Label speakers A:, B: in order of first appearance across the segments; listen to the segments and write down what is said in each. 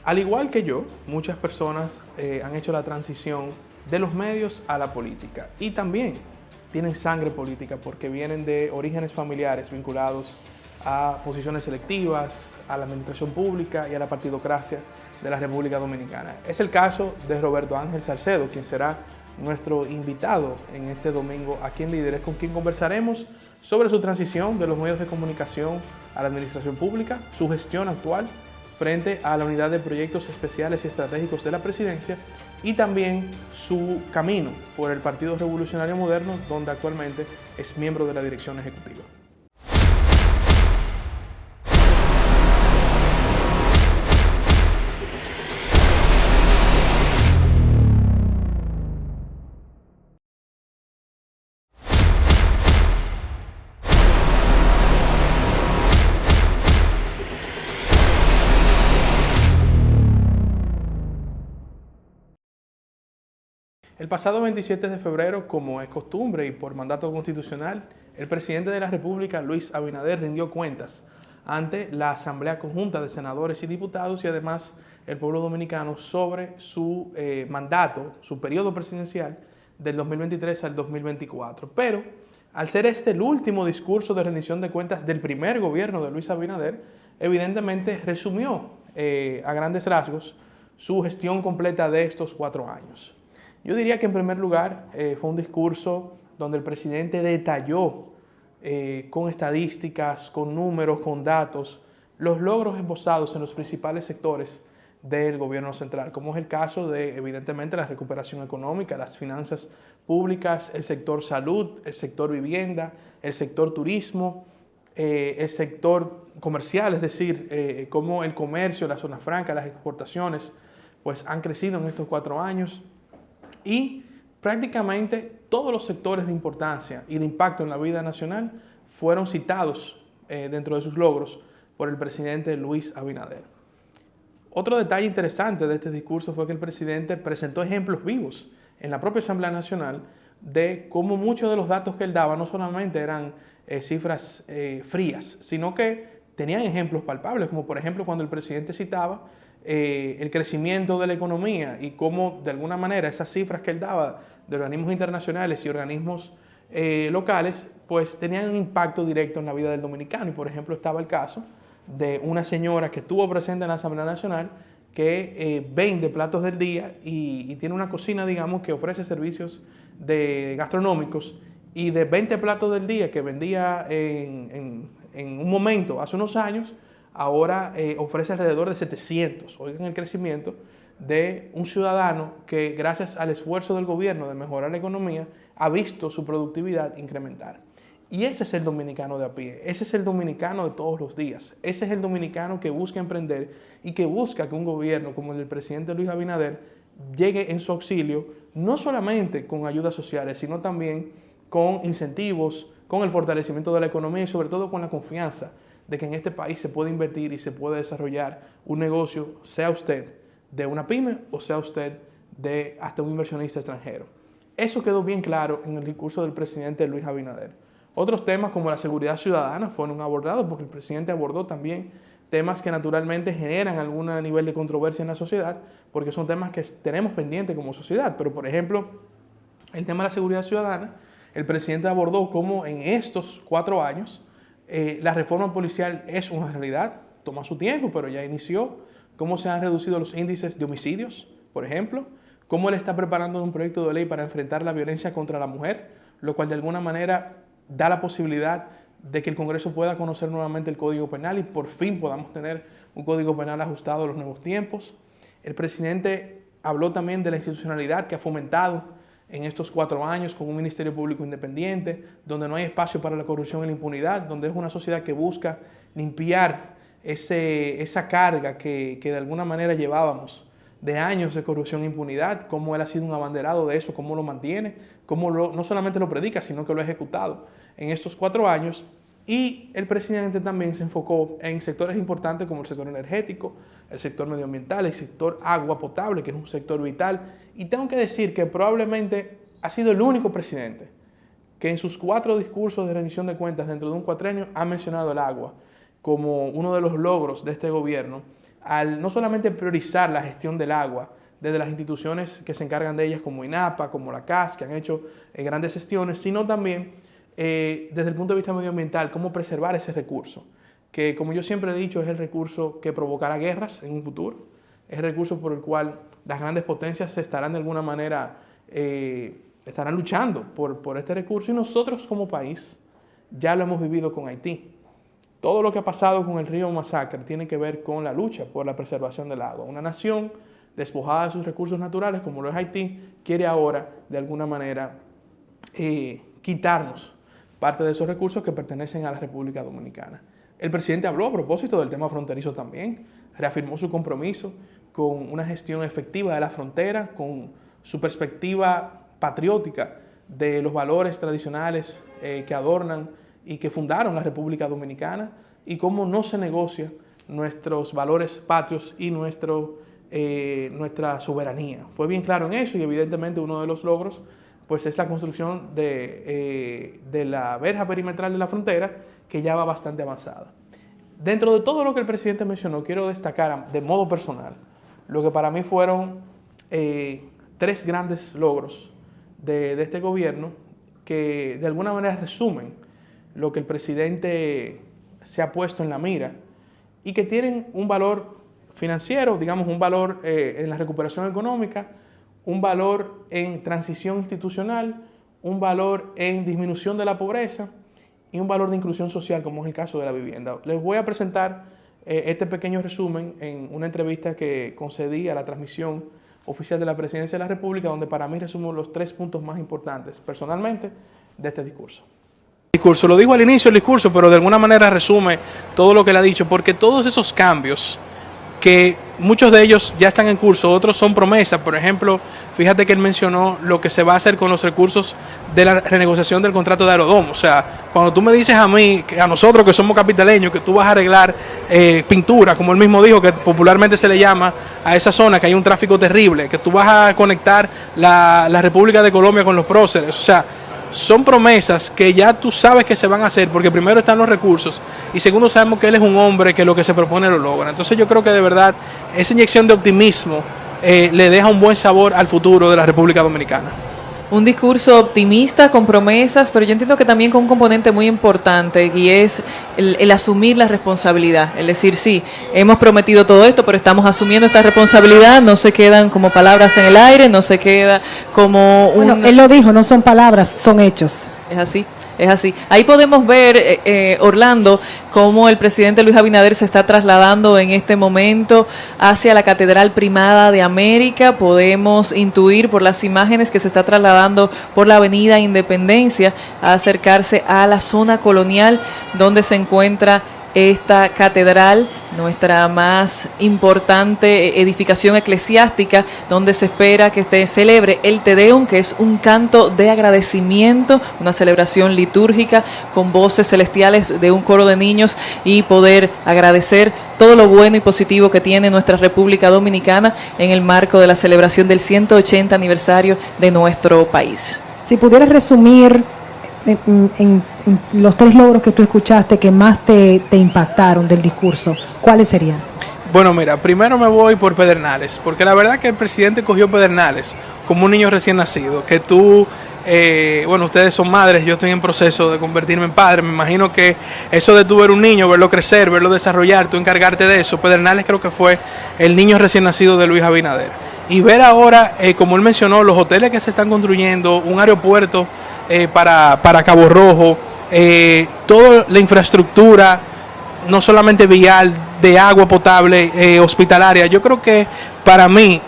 A: Al igual que yo, muchas personas han hecho la transición de los medios a la política y también tienen sangre política porque vienen de orígenes familiares vinculados a posiciones selectivas, a la administración pública y a la partidocracia de la República Dominicana. Es el caso de Roberto Ángel Salcedo, quien será nuestro invitado en este domingo aquí en Líderes, con quien conversaremos sobre su transición de los medios de comunicación a la administración pública, su gestión actual frente a la unidad de proyectos especiales y estratégicos de la presidencia y también su camino por el Partido Revolucionario Moderno, donde actualmente es miembro de la dirección ejecutiva. El pasado 27 de febrero, como es costumbre y por mandato constitucional, el presidente de la República, Luis Abinader, rindió cuentas ante la Asamblea Conjunta de Senadores y Diputados y además el pueblo dominicano sobre su mandato, su periodo presidencial del 2023 al 2024. Pero al ser este el último discurso de rendición de cuentas del primer gobierno de Luis Abinader, evidentemente resumió a grandes rasgos su gestión completa de estos 4 años. Yo diría que en primer lugar fue un discurso donde el presidente detalló con estadísticas, con números, con datos, los logros esbozados en los principales sectores del gobierno central, como es el caso de, evidentemente, la recuperación económica, las finanzas públicas, el sector salud, el sector vivienda, el sector turismo, el sector comercial, es decir, cómo el comercio, la zona franca, las exportaciones, pues han crecido en estos 4 años. Y prácticamente todos los sectores de importancia y de impacto en la vida nacional fueron citados dentro de sus logros por el presidente Luis Abinader. Otro detalle interesante de este discurso fue que el presidente presentó ejemplos vivos en la propia Asamblea Nacional de cómo muchos de los datos que él daba no solamente eran cifras frías, sino que tenían ejemplos palpables, como por ejemplo cuando el presidente citaba el crecimiento de la economía y cómo de alguna manera esas cifras que él daba de organismos internacionales y organismos locales pues tenían un impacto directo en la vida del dominicano. Y por ejemplo estaba el caso de una señora que estuvo presente en la Asamblea Nacional que vende platos del día y tiene una cocina, digamos, que ofrece servicios gastronómicos, y de 20 platos del día que vendía en un momento hace unos años, ahora ofrece alrededor de 700. Oigan el crecimiento de un ciudadano que gracias al esfuerzo del gobierno de mejorar la economía ha visto su productividad incrementar. Y ese es el dominicano de a pie, ese es el dominicano de todos los días, ese es el dominicano que busca emprender y que busca que un gobierno como el del presidente Luis Abinader llegue en su auxilio, no solamente con ayudas sociales, sino también con incentivos, con el fortalecimiento de la economía y sobre todo con la confianza de que en este país se puede invertir y se puede desarrollar un negocio, sea usted de una pyme o sea usted de hasta un inversionista extranjero. Eso quedó bien claro en el discurso del presidente Luis Abinader. Otros temas como la seguridad ciudadana fueron abordados porque el presidente abordó también temas que naturalmente generan algún nivel de controversia en la sociedad porque son temas que tenemos pendientes como sociedad. Pero por ejemplo, el tema de la seguridad ciudadana, el presidente abordó cómo en estos 4 años la reforma policial es una realidad, toma su tiempo, pero ya inició, cómo se han reducido los índices de homicidios, por ejemplo, cómo él está preparando un proyecto de ley para enfrentar la violencia contra la mujer, lo cual de alguna manera da la posibilidad de que el Congreso pueda conocer nuevamente el Código Penal y por fin podamos tener un Código Penal ajustado a los nuevos tiempos. El presidente habló también de la institucionalidad que ha fomentado en estos 4 años con un Ministerio Público independiente, donde no hay espacio para la corrupción y la impunidad, donde es una sociedad que busca limpiar esa carga que de alguna manera llevábamos de años de corrupción e impunidad, cómo él ha sido un abanderado de eso, cómo lo mantiene, cómo no solamente lo predica, sino que lo ha ejecutado en estos 4 años. Y el presidente también se enfocó en sectores importantes como el sector energético, el sector medioambiental, el sector agua potable, que es un sector vital. Y tengo que decir que probablemente ha sido el único presidente que en sus 4 discursos de rendición de cuentas dentro de un cuatrenio ha mencionado el agua como uno de los logros de este gobierno, al no solamente priorizar la gestión del agua desde las instituciones que se encargan de ellas como INAPA, como la CAS, que han hecho grandes gestiones, sino también desde el punto de vista medioambiental, cómo preservar ese recurso, que como yo siempre he dicho es el recurso que provocará guerras en un futuro, es el recurso por el cual las grandes potencias se estarán de alguna manera, estarán luchando por este recurso, y nosotros como país ya lo hemos vivido con Haití. Todo lo que ha pasado con el río Masacre tiene que ver con la lucha por la preservación del agua. Una nación despojada de sus recursos naturales, como lo es Haití, quiere ahora, de alguna manera, quitarnos parte de esos recursos que pertenecen a la República Dominicana. El presidente habló a propósito del tema fronterizo también, reafirmó su compromiso con una gestión efectiva de la frontera, con su perspectiva patriótica de los valores tradicionales que adornan y que fundaron la República Dominicana, y cómo no se negocia nuestros valores patrios y nuestra soberanía. Fue bien claro en eso, y evidentemente uno de los logros pues es la construcción de la verja perimetral de la frontera, que ya va bastante avanzada. Dentro de todo lo que el presidente mencionó, quiero destacar de modo personal lo que para mí fueron 3 grandes logros de este gobierno, que de alguna manera resumen lo que el presidente se ha puesto en la mira y que tienen un valor financiero, digamos un valor en la recuperación económica, un valor en transición institucional, un valor en disminución de la pobreza y un valor de inclusión social, como es el caso de la vivienda. Les voy a presentar este pequeño resumen en una entrevista que concedí a la transmisión oficial de la Presidencia de la República, donde para mí resumo los 3 puntos más importantes, personalmente, de este discurso. Lo digo al inicio del discurso, pero de alguna manera resume todo lo que le ha dicho, porque todos esos cambios, que muchos de ellos ya están en curso, otros son promesas. Por ejemplo, fíjate que él mencionó lo que se va a hacer con los recursos de la renegociación del contrato de Aerodom. O sea, cuando tú me dices a mí, a nosotros que somos capitaleños, que tú vas a arreglar pintura, como él mismo dijo, que popularmente se le llama a esa zona, que hay un tráfico terrible, que tú vas a conectar la República de Colombia con los próceres, o sea, son promesas que ya tú sabes que se van a hacer, porque primero están los recursos y segundo sabemos que él es un hombre que lo que se propone lo logra. Entonces yo creo que de verdad esa inyección de optimismo le deja un buen sabor al futuro de la República Dominicana.
B: Un discurso optimista, con promesas, pero yo entiendo que también con un componente muy importante, y es el asumir la responsabilidad. Es decir, sí, hemos prometido todo esto, pero estamos asumiendo esta responsabilidad, no se quedan como palabras en el aire, no se queda como un...
C: Bueno, él lo dijo, no son palabras, son hechos.
B: Es así. Es así. Ahí podemos ver, Orlando, cómo el presidente Luis Abinader se está trasladando en este momento hacia la Catedral Primada de América. Podemos intuir por las imágenes que se está trasladando por la Avenida Independencia a acercarse a la zona colonial donde se encuentra esta catedral, nuestra más importante edificación eclesiástica, donde se espera que se celebre el Te Deum, que es un canto de agradecimiento, una celebración litúrgica con voces celestiales de un coro de niños, y poder agradecer todo lo bueno y positivo que tiene nuestra República Dominicana en el marco de la celebración del 180 aniversario de nuestro país.
C: Si pudieras resumir en los 3 logros que tú escuchaste que más te impactaron del discurso, ¿cuáles serían?
A: Bueno, mira, primero me voy por Pedernales, porque la verdad que el presidente cogió Pedernales como un niño recién nacido, que tú, bueno, ustedes son madres, yo estoy en proceso de convertirme en padre, me imagino que eso de tú ver un niño, verlo crecer, verlo desarrollar, tú encargarte de eso, Pedernales creo que fue el niño recién nacido de Luis Abinader. Y ver ahora, como él mencionó, los hoteles que se están construyendo, un aeropuerto para Cabo Rojo, toda la infraestructura, no solamente vial, de agua potable, hospitalaria. Yo creo que para mí,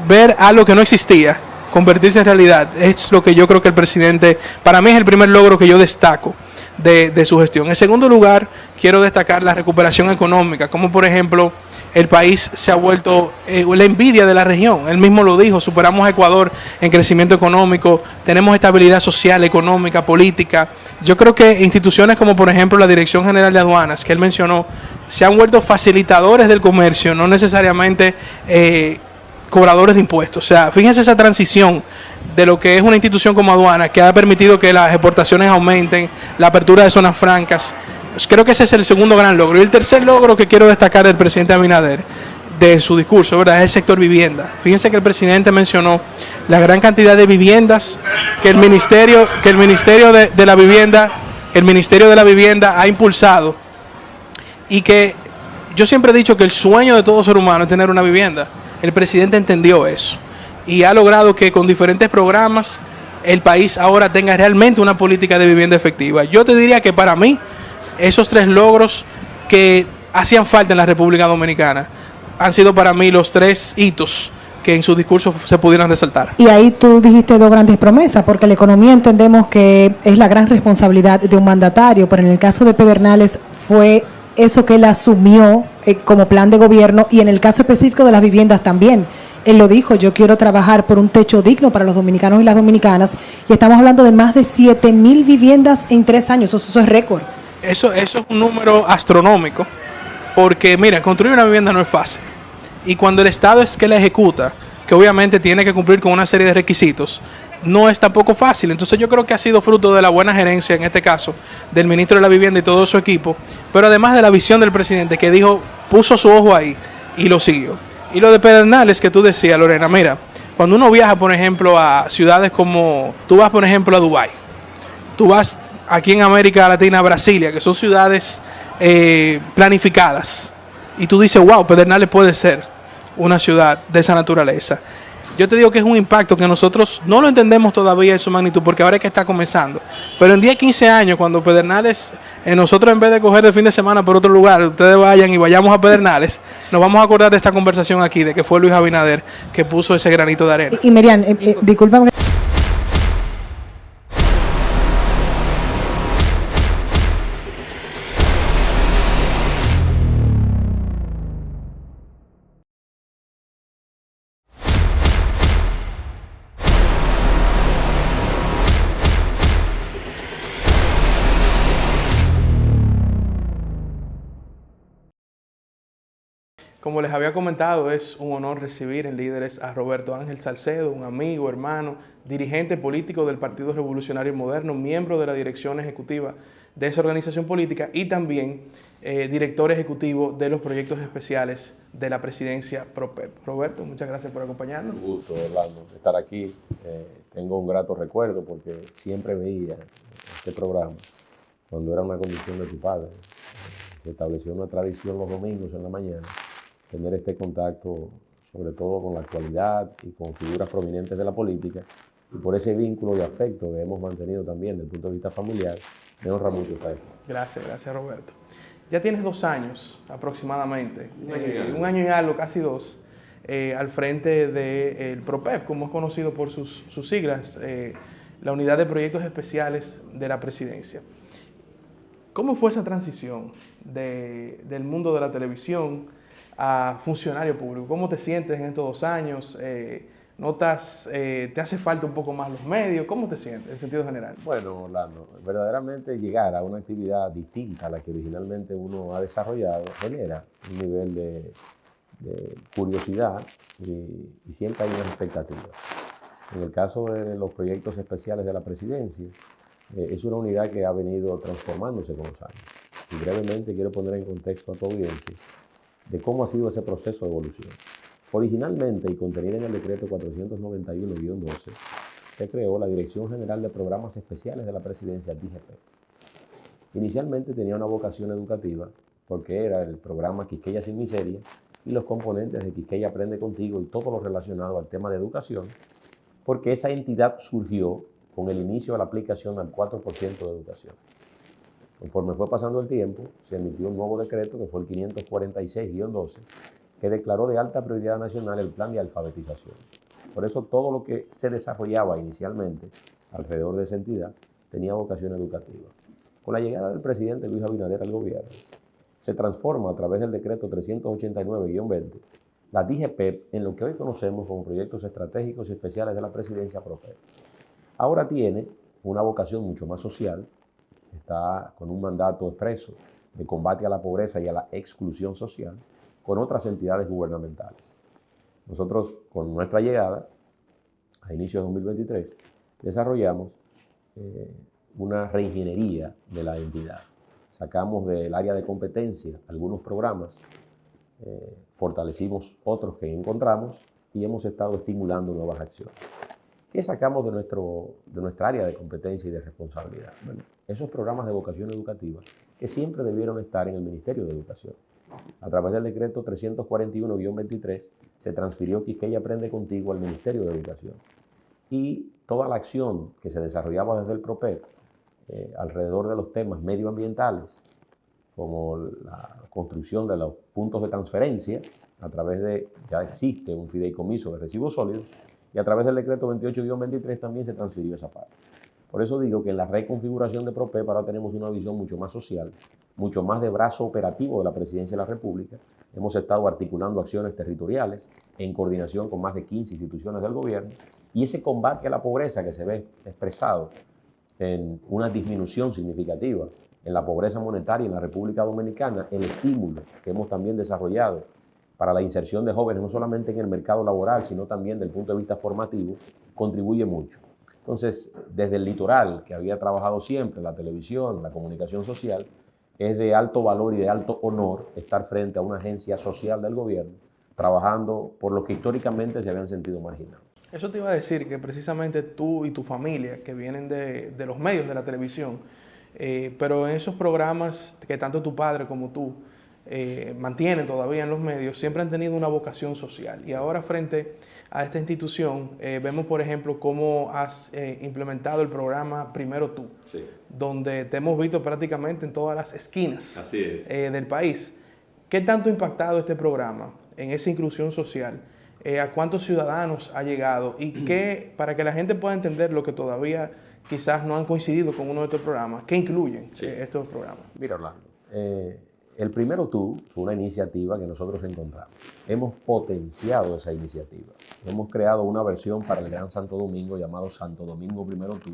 A: ver algo que no existía, convertirse en realidad, es lo que yo creo que el presidente, para mí es el primer logro que yo destaco de su gestión. En segundo lugar, quiero destacar la recuperación económica, como por ejemplo el país se ha vuelto la envidia de la región. Él mismo lo dijo, superamos a Ecuador en crecimiento económico, tenemos estabilidad social, económica, política. Yo creo que instituciones como por ejemplo la Dirección General de Aduanas, que él mencionó, se han vuelto facilitadores del comercio, no necesariamente cobradores de impuestos. O sea, fíjense esa transición de lo que es una institución como aduana, que ha permitido que las exportaciones aumenten, la apertura de zonas francas. Creo que ese es el segundo gran logro. Y el tercer logro que quiero destacar del presidente Abinader, de su discurso, ¿verdad?, es el sector vivienda. Fíjense que el presidente mencionó la gran cantidad de viviendas que el Ministerio de la Vivienda ha impulsado, y que yo siempre he dicho que el sueño de todo ser humano es tener una vivienda. El presidente entendió eso y ha logrado que con diferentes programas el país ahora tenga realmente una política de vivienda efectiva. Yo te diría que para mí esos 3 logros que hacían falta en la República Dominicana han sido para mí los 3 hitos que en su discurso se pudieran resaltar.
C: Y ahí tú dijiste 2 grandes promesas, porque la economía entendemos que es la gran responsabilidad de un mandatario, pero en el caso de Pedernales fue eso que él asumió como plan de gobierno, y en el caso específico de las viviendas también. Él lo dijo: yo quiero trabajar por un techo digno para los dominicanos y las dominicanas, y estamos hablando de más de 7.000 viviendas en 3 años, eso es récord.
A: Eso es un número astronómico, porque mira, construir una vivienda no es fácil, y cuando el Estado es que la ejecuta, que obviamente tiene que cumplir con una serie de requisitos, no es tampoco fácil. Entonces yo creo que ha sido fruto de la buena gerencia, en este caso, del ministro de la Vivienda y todo su equipo, pero además de la visión del presidente, que dijo, puso su ojo ahí y lo siguió. Y lo de Pedernales que tú decías, Lorena, mira, cuando uno viaja, por ejemplo, a ciudades como, tú vas, por ejemplo, a Dubái, tú vas aquí en América Latina a Brasilia, que son ciudades planificadas, y tú dices, wow, Pedernales puede ser una ciudad de esa naturaleza. Yo te digo que es un impacto que nosotros no lo entendemos todavía en su magnitud, porque ahora es que está comenzando. Pero en 10, 15 años, cuando Pedernales, nosotros en vez de coger el fin de semana por otro lugar, ustedes vayan y vayamos a Pedernales, nos vamos a acordar de esta conversación aquí, de que fue Luis Abinader que puso ese granito de arena.
C: Y Miriam, discúlpame.
A: Como les había comentado, es un honor recibir en Líderes a Roberto Ángel Salcedo, un amigo, hermano, dirigente político del Partido Revolucionario Moderno, miembro de la dirección ejecutiva de esa organización política y también director ejecutivo de los proyectos especiales de la presidencia PROPEP. Roberto, muchas gracias por acompañarnos.
D: Un gusto, Orlando, estar aquí. Tengo un grato recuerdo porque siempre veía este programa cuando era una condición de tu padre. Se estableció una tradición los domingos en la mañana, tener este contacto sobre todo con la actualidad y con figuras prominentes de la política, y por ese vínculo de afecto que hemos mantenido también desde el punto de vista familiar, me honra mucho estar aquí.
A: Gracias Roberto. Ya tienes 2 años aproximadamente, un año y algo, casi 2, al frente del PROPEP, como es conocido por sus siglas, la Unidad de Proyectos Especiales de la Presidencia. ¿Cómo fue esa transición del mundo de la televisión a funcionario público? ¿Cómo te sientes en estos 2 años? ¿Notas, te hace falta un poco más los medios? ¿Cómo te sientes en sentido general?
D: Bueno, Orlando, verdaderamente llegar a una actividad distinta a la que originalmente uno ha desarrollado genera un nivel de curiosidad y siempre hay unas expectativas. En el caso de los proyectos especiales de la presidencia, es una unidad que ha venido transformándose con los años. Y brevemente quiero poner en contexto a tu audiencia de cómo ha sido ese proceso de evolución. Originalmente, y contenida en el decreto 491-12, se creó la Dirección General de Programas Especiales de la Presidencia, DGP. Inicialmente tenía una vocación educativa, porque era el programa Quisqueya Sin Miseria y los componentes de Quisqueya Aprende Contigo y todo lo relacionado al tema de educación, porque esa entidad surgió con el inicio de la aplicación al 4% de educación. Conforme fue pasando el tiempo, se emitió un nuevo decreto, que fue el 546-12, que declaró de alta prioridad nacional el plan de alfabetización. Por eso todo lo que se desarrollaba inicialmente alrededor de esa entidad tenía vocación educativa. Con la llegada del presidente Luis Abinader al gobierno, se transforma a través del decreto 389-20 la DGP en lo que hoy conocemos como Proyectos Estratégicos y Especiales de la Presidencia PROPEP. Ahora tiene una vocación mucho más social, está con un mandato expreso de combate a la pobreza y a la exclusión social con otras entidades gubernamentales. Nosotros, con nuestra llegada, a inicios de 2023, desarrollamos una reingeniería de la entidad. Sacamos del área de competencia algunos programas fortalecimos otros que encontramos y hemos estado estimulando nuevas acciones. ¿Qué sacamos de nuestra área de competencia y de responsabilidad? Bueno, esos programas de vocación educativa que siempre debieron estar en el Ministerio de Educación. A través del decreto 341-23 se transfirió Quisqueya Aprende Contigo al Ministerio de Educación. Y toda la acción que se desarrollaba desde el PROPEP alrededor de los temas medioambientales, como la construcción de los puntos de transferencia, a través de, ya existe un fideicomiso de residuos sólidos, y a través del decreto 28-23 también se transfirió esa parte. Por eso digo que en la reconfiguración de PROPEP ahora tenemos una visión mucho más social, mucho más de brazo operativo de la Presidencia de la República. Hemos estado articulando acciones territoriales en coordinación con más de 15 instituciones del gobierno, y ese combate a la pobreza que se ve expresado en una disminución significativa en la pobreza monetaria en la República Dominicana, el estímulo que hemos también desarrollado para la inserción de jóvenes, no solamente en el mercado laboral, sino también desde el punto de vista formativo, contribuye mucho. Entonces, desde el litoral, que había trabajado siempre, la televisión, la comunicación social, es de alto valor y de alto honor estar frente a una agencia social del gobierno, trabajando por lo que históricamente se habían sentido marginados.
A: Eso te iba a decir, que precisamente tú y tu familia, que vienen de los medios de la televisión, pero en esos programas que tanto tu padre como tú mantienen todavía en los medios, siempre han tenido una vocación social. Y ahora frente a esta institución, vemos por ejemplo cómo has implementado el programa Primero Tú, sí, donde te hemos visto prácticamente en todas las esquinas del país. ¿Qué tanto ha impactado este programa en esa inclusión social? ¿A cuántos ciudadanos ha llegado? Y qué, para que la gente pueda entender lo que todavía quizás no han coincidido con uno de estos programas, ¿qué incluyen estos programas?
D: Mira, Orlando, el Primero Tú fue una iniciativa que nosotros encontramos. Hemos potenciado esa iniciativa. Hemos creado una versión para el Gran Santo Domingo llamado Santo Domingo Primero Tú,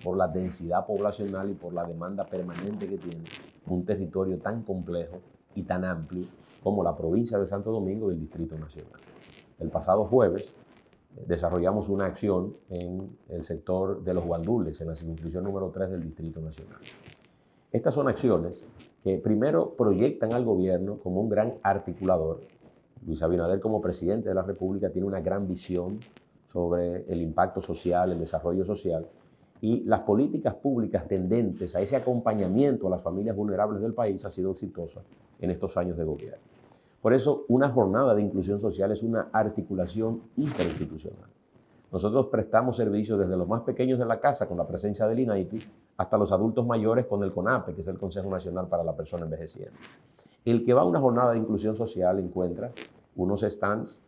D: por la densidad poblacional y por la demanda permanente que tiene un territorio tan complejo y tan amplio como la provincia de Santo Domingo y el Distrito Nacional. El pasado jueves desarrollamos una acción en el sector de los guandules, en la circunscripción número 3 del Distrito Nacional. Estas son acciones que primero proyectan al gobierno como un gran articulador. Luis Abinader, como presidente de la República, tiene una gran visión sobre el impacto social, el desarrollo social y las políticas públicas tendentes a ese acompañamiento a las familias vulnerables del país ha sido exitosa en estos años de gobierno. Por eso, una jornada de inclusión social es una articulación interinstitucional. Nosotros prestamos servicios desde los más pequeños de la casa, con la presencia del INAITI, hasta los adultos mayores con el CONAPE, que es el Consejo Nacional para la Persona Envejeciente. El que va a una jornada de inclusión social encuentra unos stands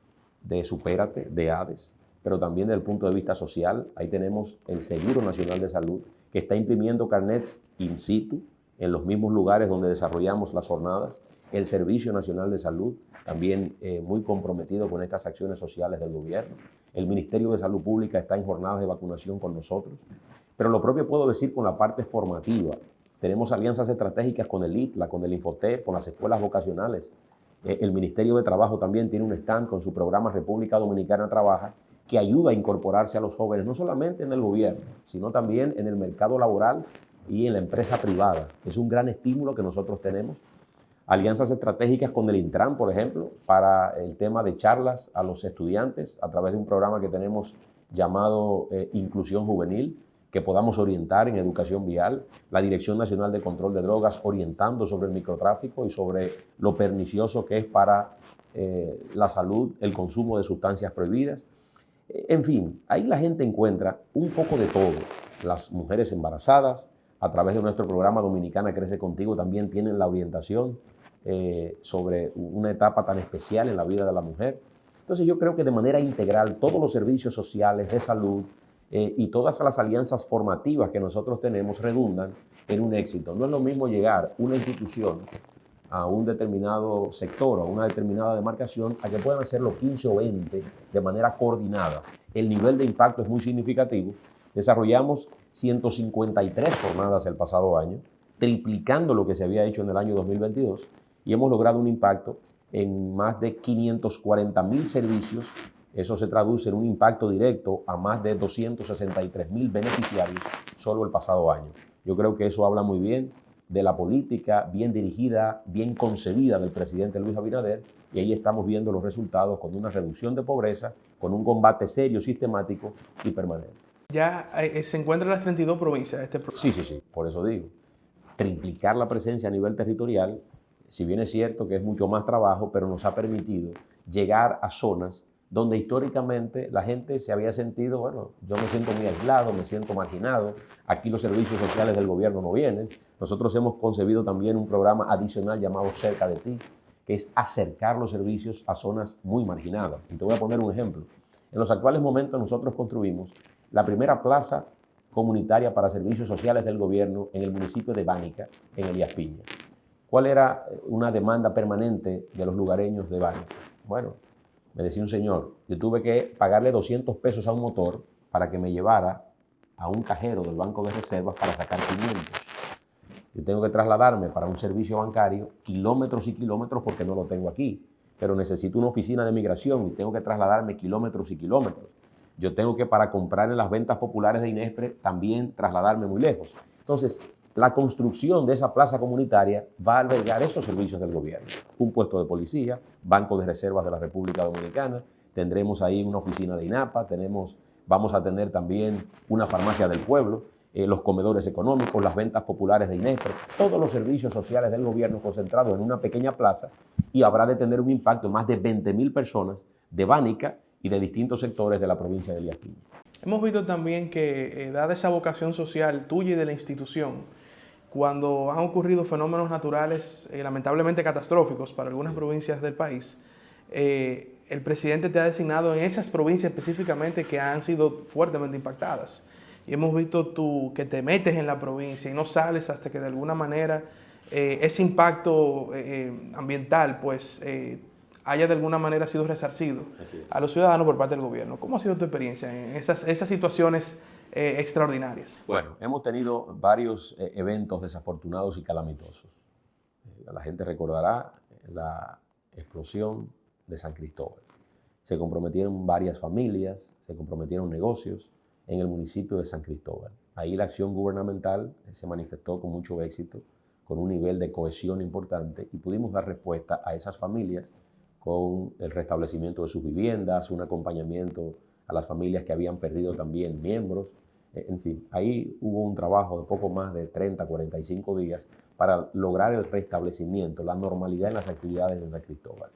D: de Supérate, de ADES, pero también desde el punto de vista social. Ahí tenemos el Seguro Nacional de Salud, que está imprimiendo carnets in situ en los mismos lugares donde desarrollamos las jornadas. El Servicio Nacional de Salud, también muy comprometido con estas acciones sociales del gobierno. El Ministerio de Salud Pública está en jornadas de vacunación con nosotros. Pero lo propio puedo decir con la parte formativa. Tenemos alianzas estratégicas con el ITLA, con el Infotep, con las escuelas vocacionales. El Ministerio de Trabajo también tiene un stand con su programa República Dominicana Trabaja, que ayuda a incorporarse a los jóvenes, no solamente en el gobierno, sino también en el mercado laboral y en la empresa privada. Es un gran estímulo que nosotros tenemos. Alianzas estratégicas con el Intran, por ejemplo, para el tema de charlas a los estudiantes a través de un programa que tenemos llamado Inclusión Juvenil, que podamos orientar en educación vial. La Dirección Nacional de Control de Drogas orientando sobre el microtráfico y sobre lo pernicioso que es para la salud el consumo de sustancias prohibidas. En fin, ahí la gente encuentra un poco de todo. Las mujeres embarazadas, a través de nuestro programa Dominicana Crece Contigo, también tienen la orientación sobre una etapa tan especial en la vida de la mujer. Entonces yo creo que de manera integral todos los servicios sociales de salud y todas las alianzas formativas que nosotros tenemos redundan en un éxito. No es lo mismo llegar una institución a un determinado sector o a una determinada demarcación a que puedan hacerlo 15 o 20 de manera coordinada. El nivel de impacto es muy significativo. Desarrollamos 153 jornadas el pasado año, triplicando lo que se había hecho en el año 2022, y hemos logrado un impacto en más de 540.000 servicios. Eso se traduce en un impacto directo a más de 263.000 beneficiarios solo el pasado año. Yo creo que eso habla muy bien de la política bien dirigida, bien concebida del presidente Luis Abinader y ahí estamos viendo los resultados con una reducción de pobreza, con un combate serio, sistemático y permanente.
A: Ya se encuentra en las 32 provincias este programa.
D: Sí, por eso digo, triplicar la presencia a nivel territorial, si bien es cierto que es mucho más trabajo, pero nos ha permitido llegar a zonas donde históricamente la gente se había sentido, bueno, yo me siento muy aislado, me siento marginado, aquí los servicios sociales del gobierno no vienen. Nosotros hemos concebido también un programa adicional llamado Cerca de Ti, que es acercar los servicios a zonas muy marginadas. Y te voy a poner un ejemplo. En los actuales momentos nosotros construimos la primera plaza comunitaria para servicios sociales del gobierno en el municipio de Bánica, en Elías Piña. ¿Cuál era una demanda permanente de los lugareños de Bánica? Bueno, me decía un señor, yo tuve que pagarle 200 pesos a un motor para que me llevara a un cajero del banco de reservas para sacar 500. Yo tengo que trasladarme para un servicio bancario kilómetros y kilómetros porque no lo tengo aquí, pero necesito una oficina de migración y tengo que trasladarme kilómetros y kilómetros. Yo tengo que, para comprar en las ventas populares de Inespre, también trasladarme muy lejos. Entonces, la construcción de esa plaza comunitaria va a albergar esos servicios del gobierno. Un puesto de policía, banco de reservas de la República Dominicana, tendremos ahí una oficina de INAPA, vamos a tener también una farmacia del pueblo, los comedores económicos, las ventas populares de Inespre, todos los servicios sociales del gobierno concentrados en una pequeña plaza, y habrá de tener un impacto en más de 20.000 personas de Bánica y de distintos sectores de la provincia de Elías Piña.
A: Hemos visto también que, dada esa vocación social tuya y de la institución, cuando han ocurrido fenómenos naturales lamentablemente catastróficos para algunas provincias del país, el presidente te ha designado en esas provincias específicamente que han sido fuertemente impactadas. Y hemos visto tú que te metes en la provincia y no sales hasta que de alguna manera ese impacto ambiental pues haya de alguna manera sido resarcido a los ciudadanos por parte del gobierno. ¿Cómo ha sido tu experiencia en esas situaciones extraordinarias?
D: Bueno, hemos tenido varios eventos desafortunados y calamitosos. La gente recordará la explosión de San Cristóbal. Se comprometieron varias familias, se comprometieron negocios en el municipio de San Cristóbal. Ahí la acción gubernamental se manifestó con mucho éxito, con un nivel de cohesión importante, y pudimos dar respuesta a esas familias con el restablecimiento de sus viviendas, un acompañamiento a las familias que habían perdido también miembros. En fin, ahí hubo un trabajo de poco más de 30, 45 días para lograr el restablecimiento, la normalidad en las actividades de San Cristóbal.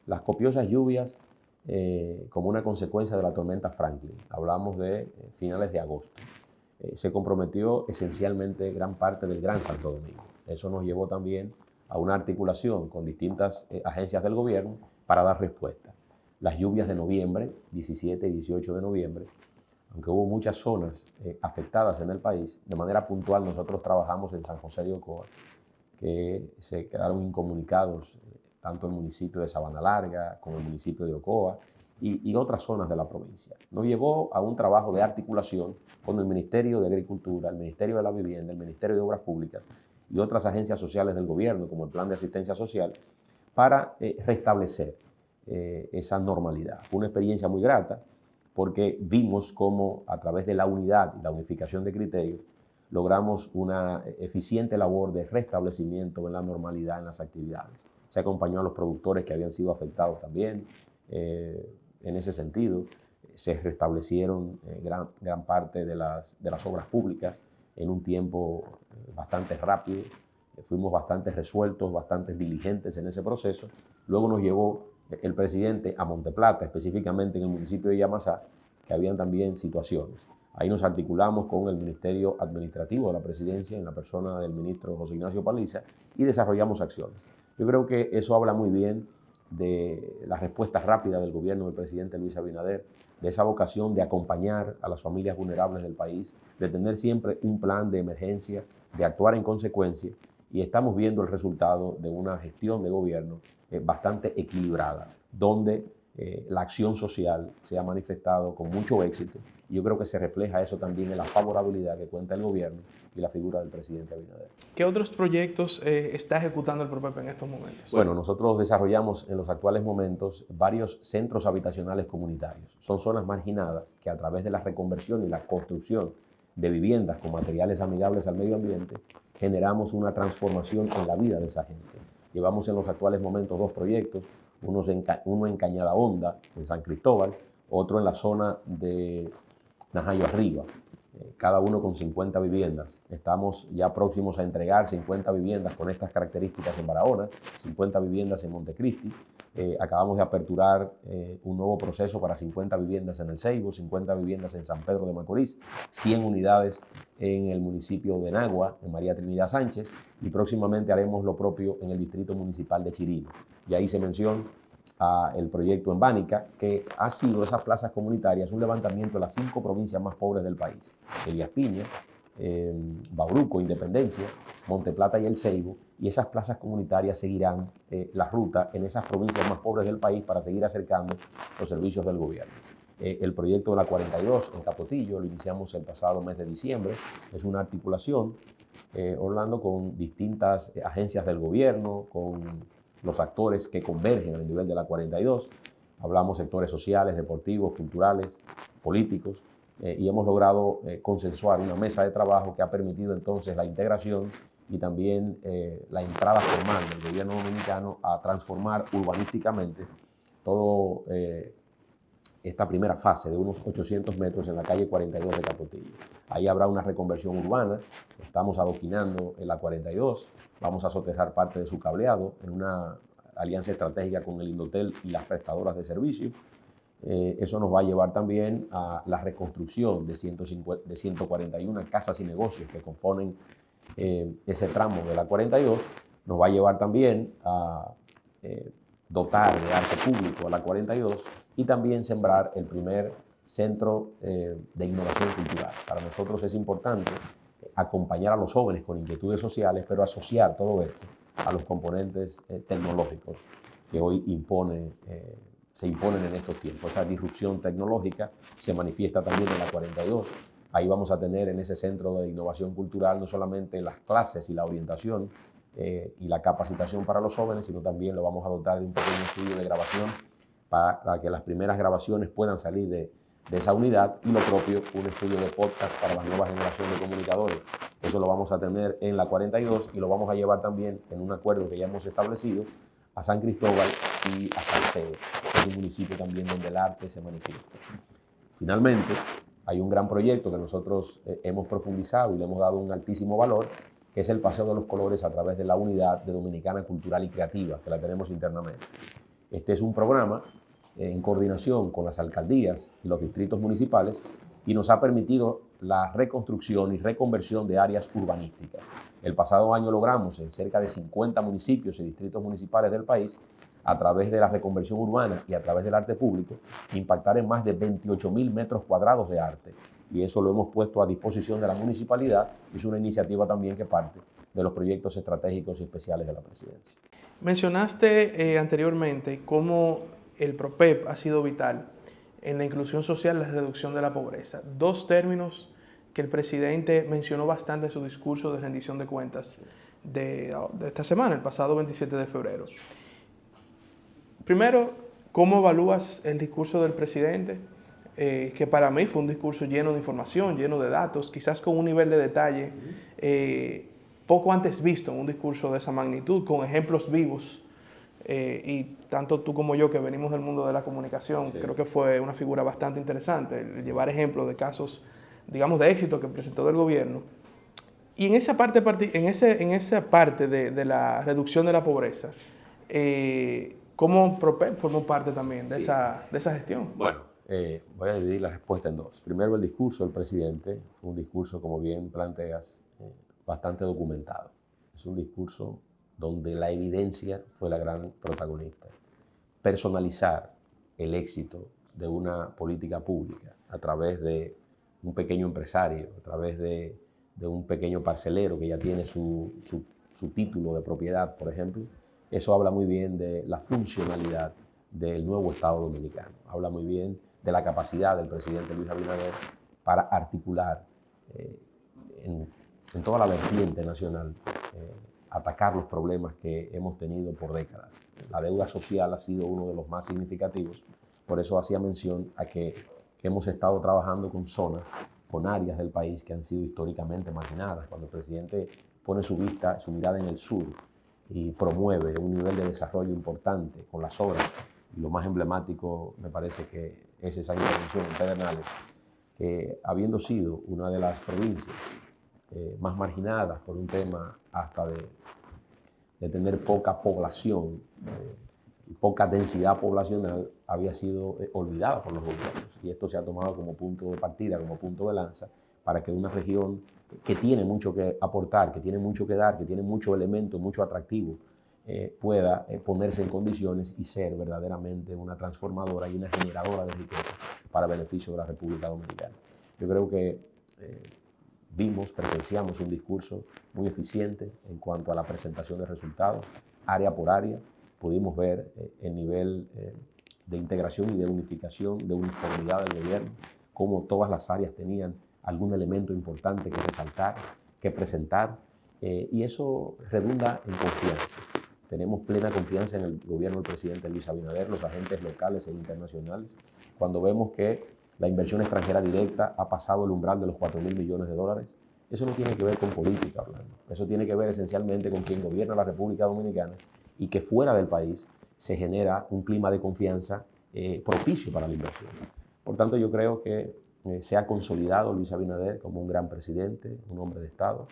D: Las copiosas lluvias, como una consecuencia de la tormenta Franklin, hablamos de finales de agosto, se comprometió esencialmente gran parte del Gran Santo Domingo. Eso nos llevó también a una articulación con distintas agencias del gobierno para dar respuesta. Las lluvias de noviembre, 17 y 18 de noviembre, aunque hubo muchas zonas afectadas en el país, de manera puntual nosotros trabajamos en San José de Ocoa, que se quedaron incomunicados tanto el municipio de Sabana Larga como el municipio de Ocoa y otras zonas de la provincia. Nos llevó a un trabajo de articulación con el Ministerio de Agricultura, el Ministerio de la Vivienda, el Ministerio de Obras Públicas y otras agencias sociales del gobierno, como el Plan de Asistencia Social, para restablecer esa normalidad. Fue una experiencia muy grata porque vimos cómo a través de la unidad y la unificación de criterios logramos una eficiente labor de restablecimiento en la normalidad en las actividades. Se acompañó a los productores que habían sido afectados también. En ese sentido, se restablecieron gran parte de las obras públicas en un tiempo bastante rápido. Fuimos bastante resueltos, bastante diligentes en ese proceso. Luego nos llevó el presidente a Monteplata, específicamente en el municipio de Yamasá, que habían también situaciones. Ahí nos articulamos con el Ministerio Administrativo de la Presidencia, en la persona del ministro José Ignacio Paliza, y desarrollamos acciones. Yo creo que eso habla muy bien de la respuesta rápida del gobierno del presidente Luis Abinader, de esa vocación de acompañar a las familias vulnerables del país, de tener siempre un plan de emergencia, de actuar en consecuencia, y estamos viendo el resultado de una gestión de gobierno bastante equilibrada, donde la acción social se ha manifestado con mucho éxito, y yo creo que se refleja eso también en la favorabilidad que cuenta el gobierno y la figura del presidente Abinader.
A: ¿Qué otros proyectos está ejecutando el PROPEP en estos momentos?
D: Bueno, nosotros desarrollamos en los actuales momentos varios centros habitacionales comunitarios. Son zonas marginadas que a través de la reconversión y la construcción de viviendas con materiales amigables al medio ambiente, generamos una transformación en la vida de esa gente. Llevamos en los actuales momentos 2 proyectos, uno en Cañada Honda, en San Cristóbal, otro en la zona de Najayo Arriba, cada uno con 50 viviendas. Estamos ya próximos a entregar 50 viviendas con estas características en Barahona, 50 viviendas en Montecristi. Acabamos de aperturar un nuevo proceso para 50 viviendas en El Ceibo, 50 viviendas en San Pedro de Macorís, 100 unidades en el municipio de Nagua, en María Trinidad Sánchez, y próximamente haremos lo propio en el distrito municipal de Chirino. Ya hice mención el proyecto en Bánica, que ha sido esas plazas comunitarias un levantamiento de las 5 provincias más pobres del país: Elías Piña, Bauruco, Independencia, Monteplata y El Ceibo, y esas plazas comunitarias seguirán la ruta en esas provincias más pobres del país para seguir acercando los servicios del gobierno. El proyecto de la 42 en Capotillo lo iniciamos el pasado mes de diciembre. Es una articulación, Orlando, con distintas agencias del gobierno, con los actores que convergen al nivel de la 42. Hablamos sectores sociales, deportivos, culturales, políticos, y hemos logrado consensuar una mesa de trabajo que ha permitido entonces la integración y también la entrada formal del gobierno dominicano a transformar urbanísticamente todo esta primera fase de unos 800 metros en la calle 42 de Capotillo. Ahí habrá una reconversión urbana, estamos adoquinando en la 42, vamos a soterrar parte de su cableado en una alianza estratégica con el Indotel y las prestadoras de servicios. Eso nos va a llevar también a la reconstrucción de 141 casas y negocios que componen ese tramo de la 42. Nos va a llevar también a dotar de arte público a la 42 y también sembrar el primer centro de innovación cultural. Para nosotros es importante acompañar a los jóvenes con inquietudes sociales, pero asociar todo esto a los componentes tecnológicos que hoy se imponen en estos tiempos. Esa disrupción tecnológica se manifiesta también en la 42. Ahí vamos a tener en ese centro de innovación cultural no solamente las clases y la orientación y la capacitación para los jóvenes, sino también lo vamos a dotar de un pequeño estudio de grabación para que las primeras grabaciones puedan salir de esa unidad, y lo propio, un estudio de podcast para la nueva generación de comunicadores. Eso lo vamos a tener en la 42 y lo vamos a llevar también en un acuerdo que ya hemos establecido a San Cristóbal y a Salcedo, que es un municipio también donde el arte se manifiesta. Finalmente, hay un gran proyecto que nosotros hemos profundizado y le hemos dado un altísimo valor, que es el Paseo de los Colores a través de la Unidad de Dominicana Cultural y Creativa, que la tenemos internamente. Este es un programa en coordinación con las alcaldías y los distritos municipales, y nos ha permitido la reconstrucción y reconversión de áreas urbanísticas. El pasado año logramos en cerca de 50 municipios y distritos municipales del país, a través de la reconversión urbana y a través del arte público, impactar en más de 28.000 metros cuadrados de arte. Y eso lo hemos puesto a disposición de la municipalidad. Es una iniciativa también que parte de los proyectos estratégicos y especiales de la presidencia.
A: Mencionaste anteriormente cómo el PROPEP ha sido vital en la inclusión social y la reducción de la pobreza. 2 términos que el presidente mencionó bastante en su discurso de rendición de cuentas de esta semana, el pasado 27 de febrero. Primero, ¿cómo evalúas el discurso del presidente? Que para mí fue un discurso lleno de información, lleno de datos, quizás con un nivel de detalle poco antes visto en un discurso de esa magnitud, con ejemplos vivos. Y tanto tú como yo, que venimos del mundo de la comunicación, sí, creo que fue una figura bastante interesante, el llevar ejemplos de casos, digamos, de éxito que presentó el gobierno. Y en esa parte de la reducción de la pobreza, ¿cómo PROPEP formó parte también de esa gestión?
D: Bueno, voy a dividir la respuesta en 2. Primero, el discurso del presidente fue un discurso, como bien planteas, bastante documentado. Es un discurso donde la evidencia fue la gran protagonista. Personalizar el éxito de una política pública a través de un pequeño empresario, a través de un pequeño parcelero que ya tiene su título de propiedad, por ejemplo, eso habla muy bien de la funcionalidad del nuevo Estado dominicano. Habla muy bien de la capacidad del presidente Luis Abinader para articular en toda la vertiente nacional atacar los problemas que hemos tenido por décadas. La deuda social ha sido uno de los más significativos, por eso hacía mención a que hemos estado trabajando con zonas, con áreas del país que han sido históricamente marginadas. Cuando el presidente pone su mirada en el sur, y promueve un nivel de desarrollo importante con las obras. Y lo más emblemático me parece que es esa intervención en Pedernales, que habiendo sido una de las provincias más marginadas por un tema hasta de tener poca población y poca densidad poblacional, había sido olvidada por los gobiernos. Y esto se ha tomado como punto de partida, como punto de lanza, para que una región que tiene mucho que aportar, que tiene mucho que dar, que tiene mucho elemento, mucho atractivo, pueda ponerse en condiciones y ser verdaderamente una transformadora y una generadora de riqueza para beneficio de la República Dominicana. Yo creo que presenciamos un discurso muy eficiente en cuanto a la presentación de resultados, área por área. Pudimos ver el nivel de integración y de unificación, de uniformidad del gobierno, cómo todas las áreas tenían algún elemento importante que resaltar, que presentar, y eso redunda en confianza. Tenemos plena confianza en el gobierno del presidente Luis Abinader, los agentes locales e internacionales, cuando vemos que la inversión extranjera directa ha pasado el umbral de los 4.000 millones de dólares. Eso no tiene que ver con política, Orlando. Eso tiene que ver esencialmente con quien gobierna la República Dominicana y que fuera del país se genera un clima de confianza propicio para la inversión. Por tanto, yo creo que se ha consolidado Luis Abinader como un gran presidente, un hombre de Estado,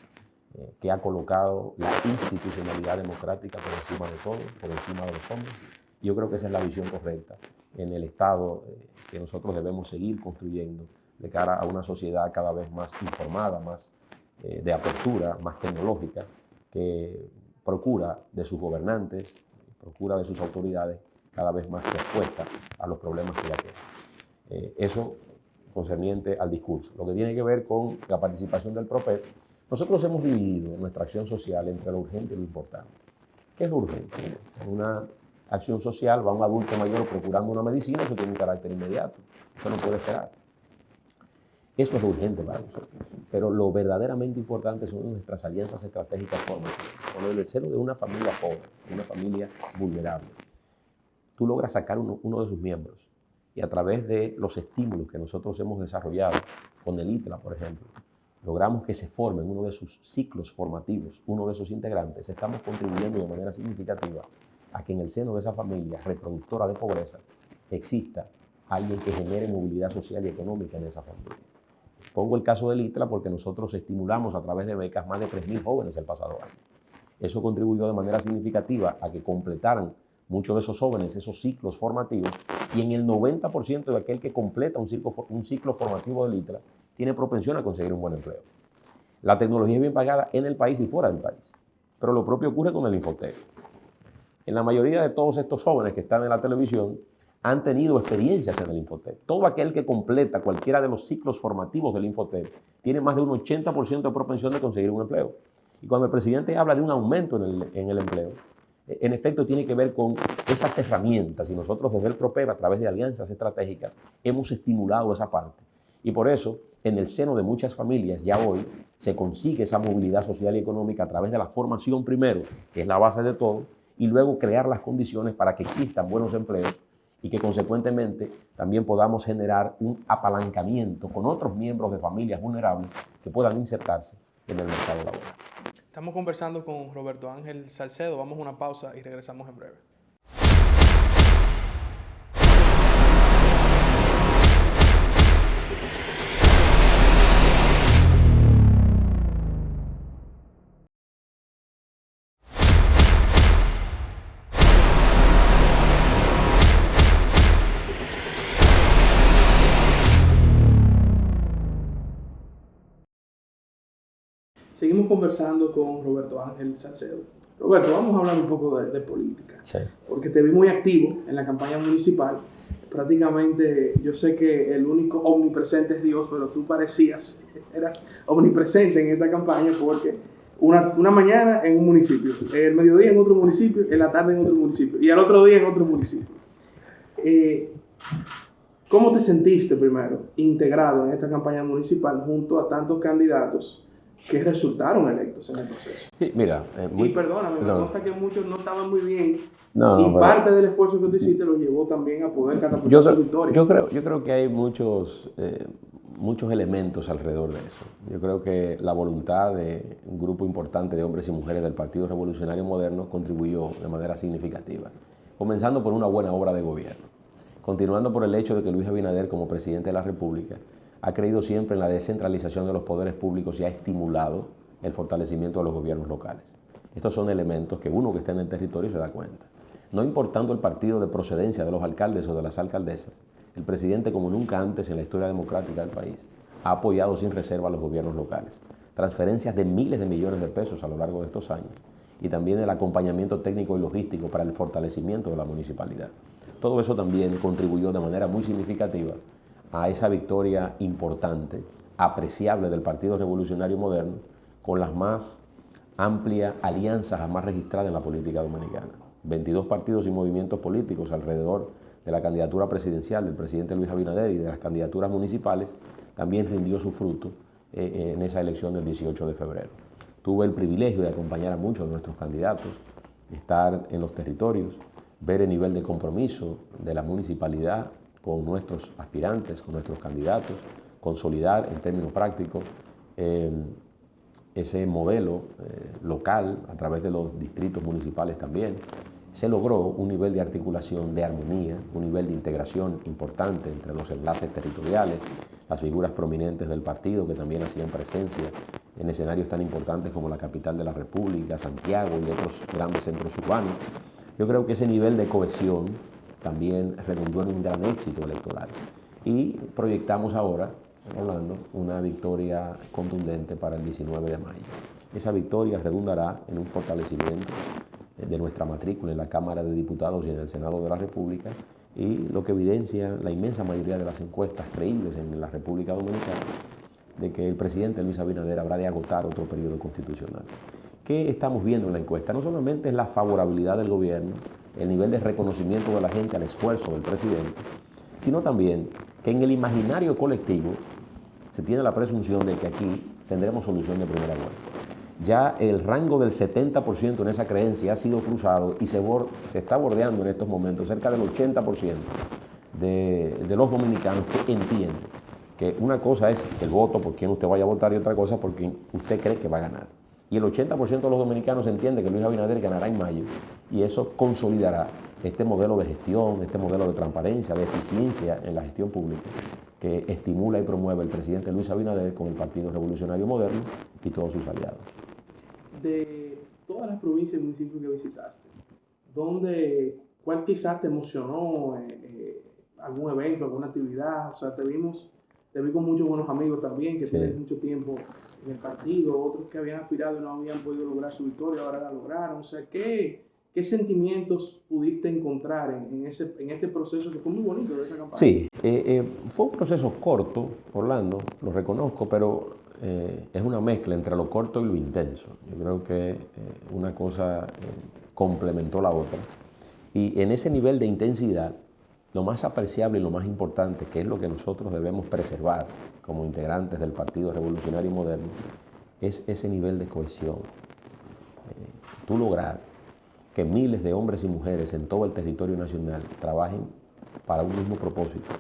D: que ha colocado la institucionalidad democrática por encima de todo, por encima de los hombres. Y yo creo que esa es la visión correcta en el Estado que nosotros debemos seguir construyendo de cara a una sociedad cada vez más informada, más de apertura, más tecnológica, que procura de sus gobernantes, procura de sus autoridades cada vez más respuesta a los problemas que ya quedan. Eso concerniente al discurso. Lo que tiene que ver con la participación del PROPEP, nosotros hemos dividido nuestra acción social entre lo urgente y lo importante. ¿Qué es lo urgente? En una acción social va un adulto mayor procurando una medicina, eso tiene un carácter inmediato, eso no puede esperar. Eso es lo urgente para nosotros. Pero lo verdaderamente importante son nuestras alianzas estratégicas formativas. Con el seno de una familia pobre, una familia vulnerable, tú logras sacar uno de sus miembros y a través de los estímulos que nosotros hemos desarrollado con el ITLA, por ejemplo, logramos que se forme en uno de sus ciclos formativos, uno de sus integrantes, estamos contribuyendo de manera significativa a que en el seno de esa familia reproductora de pobreza exista alguien que genere movilidad social y económica en esa familia. Pongo el caso del ITLA porque nosotros estimulamos a través de becas más de 3.000 jóvenes el pasado año. Eso contribuyó de manera significativa a que completaran muchos de esos jóvenes esos ciclos formativos, y en el 90% de aquel que completa un ciclo formativo del ITLA tiene propensión a conseguir un buen empleo. La tecnología es bien pagada en el país y fuera del país, pero lo propio ocurre con el Infotep. En la mayoría de todos estos jóvenes que están en la televisión han tenido experiencias en el Infotep. Todo aquel que completa cualquiera de los ciclos formativos del Infotep tiene más de un 80% de propensión de conseguir un empleo. Y cuando el presidente habla de un aumento en el empleo, en efecto tiene que ver con esas herramientas, y nosotros desde el PROPEP, a través de alianzas estratégicas, hemos estimulado esa parte. Y por eso, en el seno de muchas familias, ya hoy se consigue esa movilidad social y económica a través de la formación primero, que es la base de todo, y luego crear las condiciones para que existan buenos empleos y que consecuentemente también podamos generar un apalancamiento con otros miembros de familias vulnerables que puedan insertarse en el mercado laboral.
A: Estamos conversando con Roberto Ángel Salcedo. Vamos a una pausa y regresamos en breve. Seguimos conversando con Roberto Ángel Salcedo. Roberto, vamos a hablar un poco de política.
D: Sí.
A: Porque te vi muy activo en la campaña municipal. Prácticamente, yo sé que el único omnipresente es Dios, pero tú eras omnipresente en esta campaña porque una mañana en un municipio, el mediodía en otro municipio, en la tarde en otro municipio y al otro día en otro municipio. ¿Cómo te sentiste primero integrado en esta campaña municipal junto a tantos candidatos que resultaron electos en el proceso?
D: Sí, mira,
A: y perdóname, me consta que muchos no estaban muy bien,
D: pero
A: parte del esfuerzo que tú hiciste lo llevó también a poder catapultar su victoria.
D: Yo creo que hay muchos muchos elementos alrededor de eso. Yo creo que la voluntad de un grupo importante de hombres y mujeres del Partido Revolucionario Moderno contribuyó de manera significativa, comenzando por una buena obra de gobierno, continuando por el hecho de que Luis Abinader, como presidente de la República, ha creído siempre en la descentralización de los poderes públicos y ha estimulado el fortalecimiento de los gobiernos locales. Estos son elementos que uno que está en el territorio se da cuenta. No importando el partido de procedencia de los alcaldes o de las alcaldesas, el presidente, como nunca antes en la historia democrática del país, ha apoyado sin reserva a los gobiernos locales. Transferencias de miles de millones de pesos a lo largo de estos años y también el acompañamiento técnico y logístico para el fortalecimiento de la municipalidad. Todo eso también contribuyó de manera muy significativa a esa victoria importante, apreciable del Partido Revolucionario Moderno, con las más amplias alianzas jamás registradas en la política dominicana. 22 partidos y movimientos políticos alrededor de la candidatura presidencial del presidente Luis Abinader y de las candidaturas municipales también rindió su fruto en esa elección del 18 de febrero. Tuve el privilegio de acompañar a muchos de nuestros candidatos, estar en los territorios, ver el nivel de compromiso de la municipalidad con nuestros aspirantes, con nuestros candidatos, consolidar en términos prácticos ese modelo local a través de los distritos municipales también. Se logró un nivel de articulación, de armonía, un nivel de integración importante entre los enlaces territoriales, las figuras prominentes del partido que también hacían presencia en escenarios tan importantes como la capital de la República, Santiago y otros grandes centros urbanos. Yo creo que ese nivel de cohesión también redundó en un gran éxito electoral. Y proyectamos ahora, Orlando, una victoria contundente para el 19 de mayo. Esa victoria redundará en un fortalecimiento de nuestra matrícula en la Cámara de Diputados y en el Senado de la República, y lo que evidencia la inmensa mayoría de las encuestas creíbles en la República Dominicana de que el presidente Luis Abinader habrá de agotar otro periodo constitucional. ¿Qué estamos viendo en la encuesta? No solamente es la favorabilidad del gobierno, el nivel de reconocimiento de la gente al esfuerzo del presidente, sino también que en el imaginario colectivo se tiene la presunción de que aquí tendremos solución de primera vuelta. Ya el rango del 70% en esa creencia ha sido cruzado y se está bordeando en estos momentos cerca del 80% de los dominicanos que entienden que una cosa es el voto por quien usted vaya a votar y otra cosa por quien usted cree que va a ganar. Y el 80% de los dominicanos entiende que Luis Abinader ganará en mayo y eso consolidará este modelo de gestión, este modelo de transparencia, de eficiencia en la gestión pública que estimula y promueve el presidente Luis Abinader con el Partido Revolucionario Moderno y todos sus aliados.
A: De todas las provincias y municipios que visitaste, ¿cuál quizás te emocionó? ¿Algún evento, alguna actividad? O sea, te vi con muchos buenos amigos también, que tienen mucho tiempo en el partido, otros que habían aspirado y no habían podido lograr su victoria, ahora la lograron. O sea, ¿qué sentimientos pudiste encontrar en este proceso que fue muy bonito de esa campaña?
D: Sí, fue un proceso corto, Orlando, lo reconozco, pero es una mezcla entre lo corto y lo intenso. Yo creo que una cosa complementó la otra. Y en ese nivel de intensidad, lo más apreciable y lo más importante, que es lo que nosotros debemos preservar como integrantes del Partido Revolucionario Moderno, es ese nivel de cohesión. Tú lograr que miles de hombres y mujeres en todo el territorio nacional trabajen para un mismo propósito,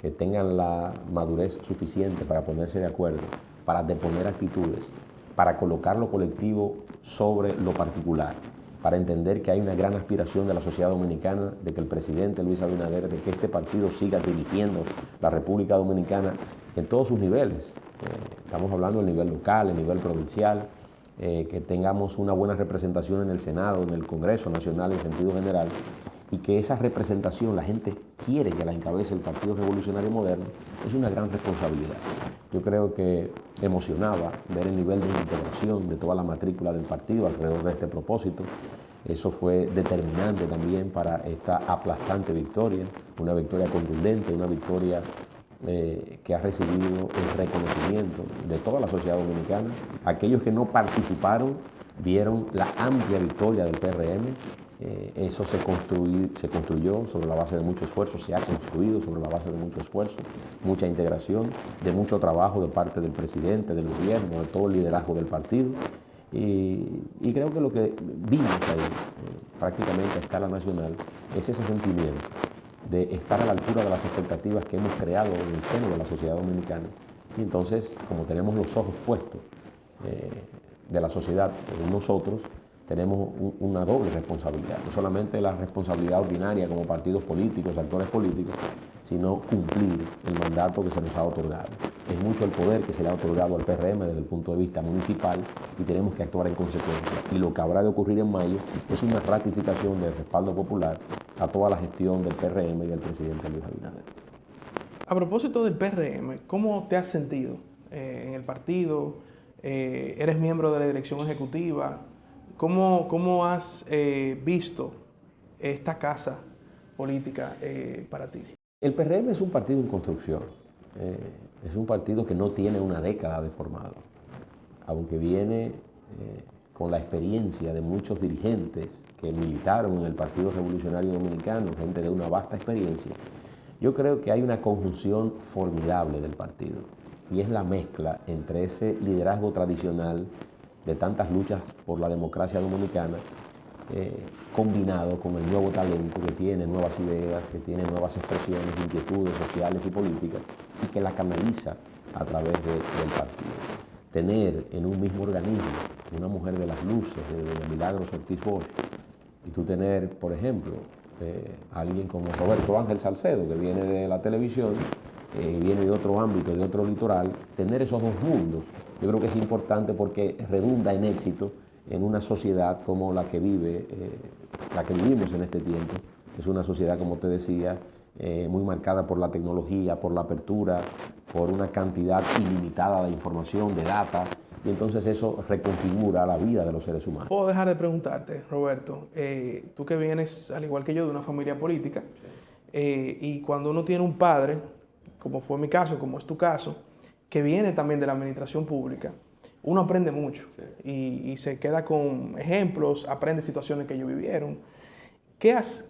D: que tengan la madurez suficiente para ponerse de acuerdo, para deponer actitudes, para colocar lo colectivo sobre lo particular, para entender que hay una gran aspiración de la sociedad dominicana de que el presidente Luis Abinader, de que este partido siga dirigiendo la República Dominicana en todos sus niveles. Estamos hablando del nivel local, el nivel provincial, que tengamos una buena representación en el Senado, en el Congreso Nacional en sentido general, y que esa representación la gente quiere que la encabece el Partido Revolucionario Moderno, es una gran responsabilidad. Yo creo que emocionaba ver el nivel de integración de toda la matrícula del partido alrededor de este propósito. Eso fue determinante también para esta aplastante victoria, una victoria contundente, una victoria que ha recibido el reconocimiento de toda la sociedad dominicana. Aquellos que no participaron vieron la amplia victoria del PRM. Eso se construyó sobre la base de mucho esfuerzo, se ha construido sobre la base de mucho esfuerzo, mucha integración, de mucho trabajo de parte del presidente, del gobierno, de todo el liderazgo del partido. Y creo que lo que vimos ahí, prácticamente a escala nacional, es ese sentimiento de estar a la altura de las expectativas que hemos creado en el seno de la sociedad dominicana Y entonces, como tenemos los ojos puestos de la sociedad en nosotros, tenemos una doble responsabilidad, no solamente la responsabilidad ordinaria como partidos políticos, actores políticos, sino cumplir el mandato que se nos ha otorgado. Es mucho el poder que se le ha otorgado al PRM desde el punto de vista municipal y tenemos que actuar en consecuencia. Y lo que habrá de ocurrir en mayo es una ratificación del respaldo popular a toda la gestión del PRM y del presidente Luis Abinader.
A: A propósito del PRM, ¿cómo te has sentido en el partido? ¿Eres miembro de la dirección ejecutiva? ¿Cómo has visto esta casa política para ti?
D: El PRM es un partido en construcción, es un partido que no tiene una década de formado, aunque viene con la experiencia de muchos dirigentes que militaron en el Partido Revolucionario Dominicano, gente de una vasta experiencia. Yo creo que hay una conjunción formidable del partido y es la mezcla entre ese liderazgo tradicional de tantas luchas por la democracia dominicana, combinado con el nuevo talento que tiene nuevas ideas, que tiene nuevas expresiones, inquietudes sociales y políticas y que la canaliza a través del partido. Tener en un mismo organismo una mujer de las luces, de doña Milagros Ortiz Bosch, y tú tener, por ejemplo, alguien como Roberto Ángel Salcedo, que viene de la televisión, viene de otro ámbito, de otro litoral, tener esos dos mundos, yo creo que es importante porque redunda en éxito en una sociedad como la que vivimos en este tiempo. Es una sociedad, como te decía, muy marcada por la tecnología, por la apertura, por una cantidad ilimitada de información, de data, y entonces eso reconfigura la vida de los seres humanos.
A: Puedo dejar de preguntarte, Roberto, tú que vienes, al igual que yo, de una familia política, y cuando uno tiene un padre, como fue mi caso, como es tu caso, que viene también de la administración pública, uno aprende mucho, sí, y se queda con ejemplos, aprende situaciones que ellos vivieron. ¿Qué has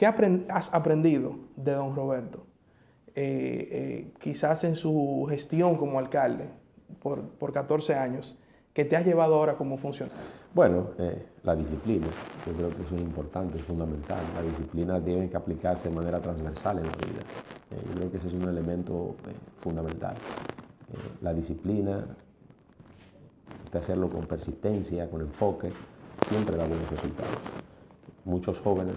A: aprendido de don Roberto? Quizás en su gestión como alcalde por 14 años, que te has llevado ahora como funcionario.
D: Bueno, la disciplina, yo creo que eso es importante, es fundamental. La disciplina tiene que aplicarse de manera transversal en la vida. Yo creo que ese es un elemento fundamental. La disciplina, de hacerlo con persistencia, con enfoque, siempre da buenos resultados. Muchos jóvenes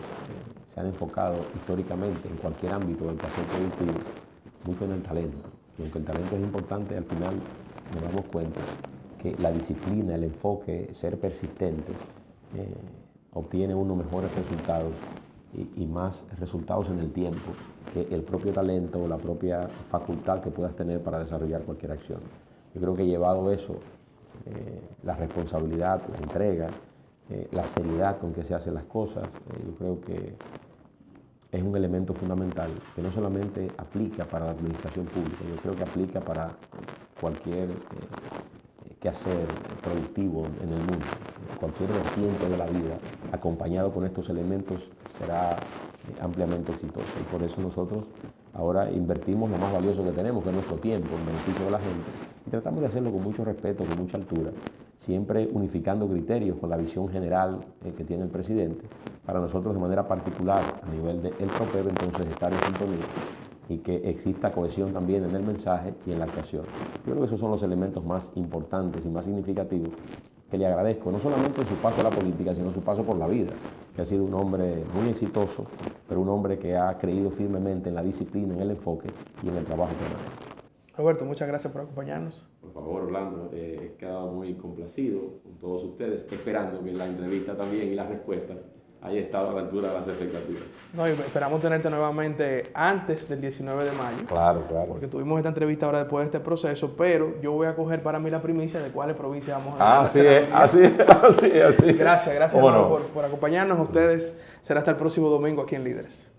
D: se han enfocado históricamente en cualquier ámbito del quehacer productivo, mucho en el talento. Y aunque el talento es importante, al final nos damos cuenta que la disciplina, el enfoque, ser persistente, obtiene unos mejores resultados y más resultados en el tiempo que el propio talento o la propia facultad que puedas tener para desarrollar cualquier acción. Yo creo que llevado eso, la responsabilidad, la entrega, la seriedad con que se hacen las cosas, yo creo que es un elemento fundamental que no solamente aplica para la administración pública, yo creo que aplica para cualquier quehacer productivo en el mundo. Cualquier vertiente de la vida, acompañado con estos elementos, será ampliamente exitosa. Y por eso nosotros ahora invertimos lo más valioso que tenemos, que es nuestro tiempo, en beneficio de la gente. Y tratamos de hacerlo con mucho respeto, con mucha altura, siempre unificando criterios con la visión general que tiene el presidente. Para nosotros, de manera particular, a nivel del PROPEB, entonces estar en sintonía y que exista cohesión también en el mensaje y en la actuación. Yo creo que esos son los elementos más importantes y más significativos que le agradezco, no solamente en su paso a la política, sino en su paso por la vida, que ha sido un hombre muy exitoso, pero un hombre que ha creído firmemente en la disciplina, en el enfoque y en el trabajo permanente.
A: Roberto, muchas gracias por acompañarnos.
D: Por favor, Orlando, he quedado muy complacido con todos ustedes, esperando que la entrevista también y las respuestas haya estado a la altura de las expectativas.
A: No, y esperamos tenerte nuevamente antes del 19 de mayo.
D: Claro, claro.
A: Porque tuvimos esta entrevista ahora después de este proceso, pero yo voy a coger para mí la primicia de cuáles provincias vamos a
D: Así es.
A: Gracias por acompañarnos a ustedes. Será hasta el próximo domingo aquí en Líderes.